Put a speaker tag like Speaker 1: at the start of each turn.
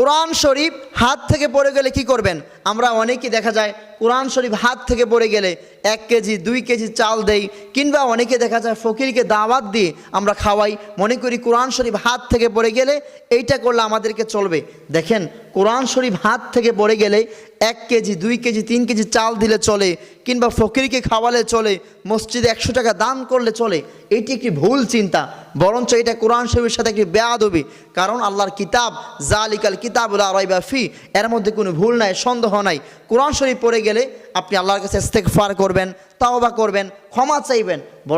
Speaker 1: কোরআন শরীফ হাত থেকে পড়ে গেলে কি করবেন? আমরা অনেকেই দেখা যায় কোরআন শরীফ হাত থেকে পড়ে গেলে 1 কেজি 2 কেজি চাল দেই, কিংবা অনেকে দেখা যায় ফকিরকে দাওয়াত দিয়ে আমরা খাওয়াই, মনে করি কোরআন শরীফ হাত থেকে পড়ে গেলে এইটা করলে আমাদেরকে চলবে। দেখেন, কোরআন শরীফ হাত থেকে পড়ে গেলে 1 কেজি 2 কেজি 3 কেজি চাল দিলে চলে, কিংবা ফকিরকে খাওয়ালে চলে, মসজিদে 100 টাকা দান করলে চলে। এটি একটি ভুল চিন্তা, বরঞ্চ এটা কোরআন শরীফের সাথে একটি বেয়াদবি। কারণ আল্লাহর কিতাব জালিকাল কিতাবুল লা রাইবা ফি, এর মধ্যে কোনো ভুল নাই, সন্দেহ নাই। কোরআন শরীফ পড়ে গেলে আপনি আল্লাহর কাছে ইস্তেগফার করবেন, তাওবা করবেন, ক্ষমা চাইবেন।